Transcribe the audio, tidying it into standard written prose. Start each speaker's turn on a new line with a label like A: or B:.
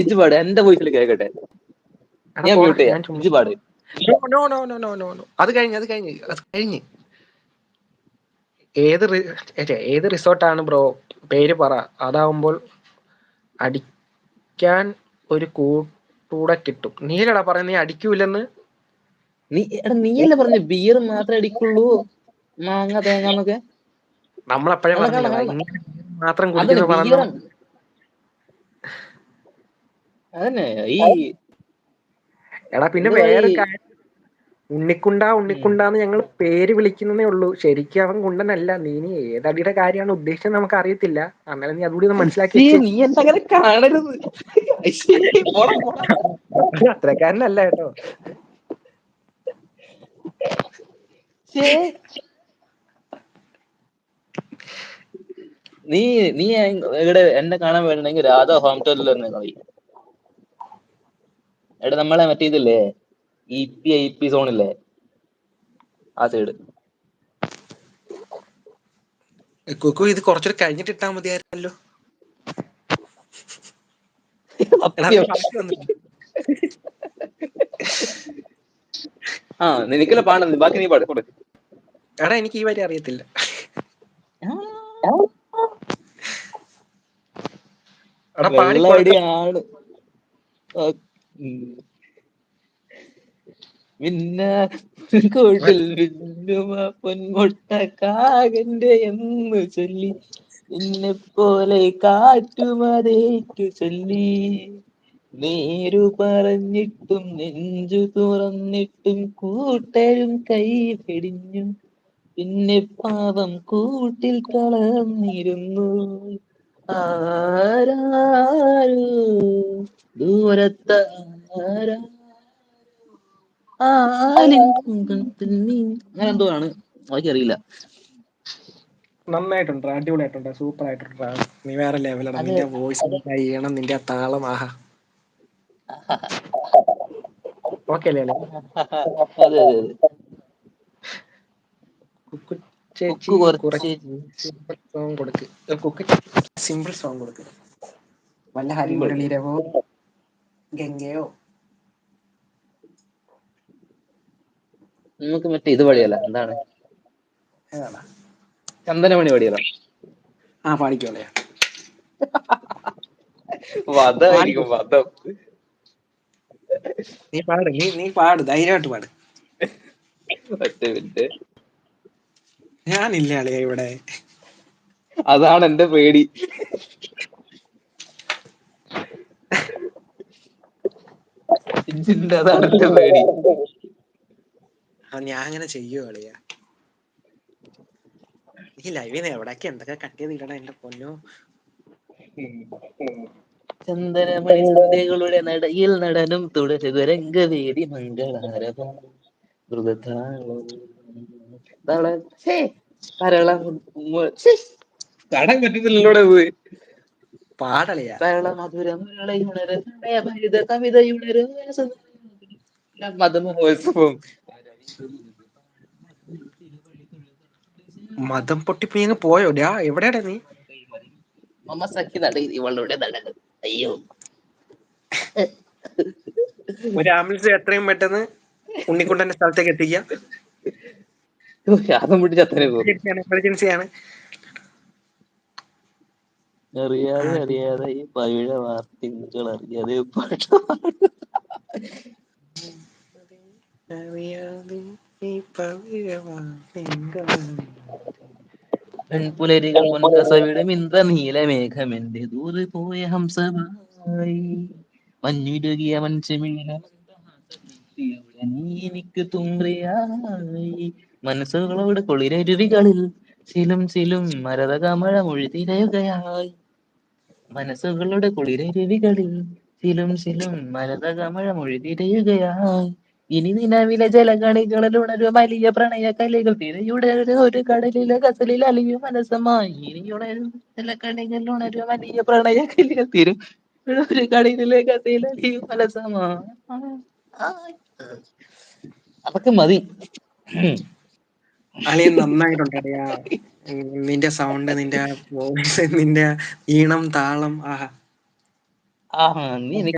A: ഇജ്ജ് പാട്, എന്റെ വോയിസിൽ കേക്കട്ടെ.
B: എടാ
A: ഞാൻ
B: പോടാ,
A: മ്യൂട്ട് ചെയ്യാം,
B: ഞാൻ ചുമ്മാ.
A: ഇജ്ജ് പാട്.
B: No no no no no no, അത് കഴിഞ്ഞ്. ഏത് റിസോർട്ടാണ് ബ്രോ? പേര് പറ, അതാവുമ്പോൾ അടിക്കാൻ ഒരു കൂടെ കിട്ടും. നീലടാ പറയുന്നത്, നീ അടിക്കൂലെന്ന്.
A: നീയല്ലേ പറഞ്ഞ ബിയർ മാത്രമേ അടിക്കുള്ളൂ, മാങ്ങ തേങ്ങന്നൊക്കെ.
B: നമ്മളപ്പോഴേ പറഞ്ഞില്ലേ മാത്രം
A: അതന്നെ
B: കുടിക്കുന്ന പണം.
A: ബിയർ. അതന്നെ ഈ
B: എടാ പിന്നെ വേറെ കാര്യം, ഉണ്ണിക്കുണ്ടാന്ന് ഞങ്ങൾ പേര് വിളിക്കുന്നേ ഉള്ളൂ. ശരിക്കും അവൻ കുണ്ടനല്ല. നീ ഏതടിയുടെ കാര്യമാണ് ഉദ്ദേശിച്ചത് നമുക്ക് അറിയത്തില്ല. അങ്ങനെ നീ അതുകൂടി ഒന്ന് മനസ്സിലാക്കി വെച്ചേ.
A: നീ എന്തങ്ങനെ കാണരുത്.
B: അത്രക്കാരനല്ല കേട്ടോ.
A: നീ ഇവിടെ എന്നെ കാണാൻ വേണമെങ്കിൽ രാധ ഹോം ടൂറിൽ തന്നെ മതി. എടാ നമ്മളെ മറ്റേ ഇതില്ലേ, IP സോണില്ലേ, ആ സൈഡ്.
B: കുക്കു ഇത് കുറച്ചൊരു കഴിഞ്ഞിട്ട് ഇട്ടാ മതിയായിരുന്നല്ലോ.
A: നിനക്കല്ലേ പാടുന്നത്, ബാക്കി നീ പാട്.
B: എടാ എനിക്ക് ഈ വരി അറിയത്തില്ല.
A: വെള്ളടിയാണ് കൂട്ടിൽ പൊന്മുട്ട കാകന്റെ എന്ന് ചൊല്ലി, എന്നെ പോലെ കാറ്റുമതേറ്റു ചൊല്ലി, നേരു പറഞ്ഞിട്ടും നെഞ്ചു തുറന്നിട്ടും കൂട്ടരും കൈ പിടിഞ്ഞു, പിന്നെ പാവം കൂട്ടിൽ കളർന്നിരുന്നു ആരാരോ ദൂരത്താരാ അങ്ങനെ എന്തോ ആണ്, എനിക്കറിയില്ല.
B: നന്നായിട്ടുണ്ട്, അടിപൊളിയായിട്ടുണ്ട്, സൂപ്പർ ആയിട്ടുണ്ട്. നീ വേറെ ലെവലാണ്. നിന്റെ വോയിസ് ചെയ്യണം, നിന്റെ താളം. ആഹാ, ഓക്കെ അല്ലേ?
A: അതെ.
B: കുക്കു ചേച്ചി കുറച്ച് സിമ്പിൾ സോങ് കൊടുക്ക്. വല്ല ഹരിമുരളീരവോ ഗംഗയോ.
A: നമുക്ക് മറ്റേ ഇത് പടിയല്ല, എന്താണ്,
B: ഏതാടാ?
A: ചന്ദനമണി പടിയല്ല.
B: പാടിക്കോളെ.
A: വധമായിരിക്കും, വധം.
B: നീ പാട്, ധൈര്യമായിട്ട് പാട്.
A: ഒറ്റ മിനിറ്റ്,
B: ഞാനില്ല അളിയ ഇവിടെ.
A: അതാണ് എന്റെ പേടി. അതാണ് എന്റെ പേടി.
B: ഞാൻ അങ്ങനെ ചെയ്യോ അളിയ? ഈ ലൈവിൽ എവിടൊക്കെ എന്തൊക്കെ കട്ട് ചെയ്ത് ഇടണം എന്റെ പൊന്നോ.
A: ചന്ദനമണി സന്ധ്യകളുടെ നടയിൽ നടനം തുടരുക രംഗവേദി മംഗളാരവം കടം പറ്റുന്നില്ലല്ലോടെ ഇത്.
B: പാടളിയ. മതം പൊട്ടിപ്പോയി അങ്ങ് പോയോ? എവിടെയാടാ നീ?
A: ഇവളുടെ നടനം. അയ്യോ,
B: ഒരു ആംബുലൻസ് എത്രയും പെട്ടെന്ന് ഉണ്ണിക്കുണ്ടന്റെ സ്ഥലത്തേക്ക് എത്തിക്കാം. എമർജൻസിയാണ്.
A: അറിയാതെ ഈ പവിഴ വാർത്തകൾ അറിയാതെ പെൺപുലരികൾ പൊൻകസവിടും ഇന്ദ്രനീലമേഘമെന്റെ ദൂരെ പോയ ഹംസമായി മഞ്ഞുരുകിയ മൺചിമിഴിലെ നീ എനിക്ക് തുമ്രിയായി മനസ്സുകളോട് കുളിരരുവികളിൽ ചിലും മരതകമഴ മൊഴിതിരയുകയായി മനസ്സുകളുടെ കുളിരരുവികളിൽ ചിലും മരതകമഴ മൊഴിതിരയുകയായി ഇനി നിലവിലെ ജലകണികളിലുണരും വലിയ പ്രണയ കലികൾ തിരയുടെ ഒരു കടലിലെ ഗസലിൽ അലിയും മനസ്സമായി ഇനിയുണരും ജലകണികൾ ഉണരും വലിയ പ്രണയ കലികൾ തിരും ഒരു കടലിലെ ഗസലിൽ അലിയും മനസ്സമായി. അതൊക്കെ മതി.
B: അളിയ നന്നായിട്ടുണ്ട് അളിയ. നിന്റെ സൗണ്ട്, നിന്റെ വോയിസ്, നിന്റെ ഈണം, താളം. ആഹാ,
A: ആ നീ എനിക്ക്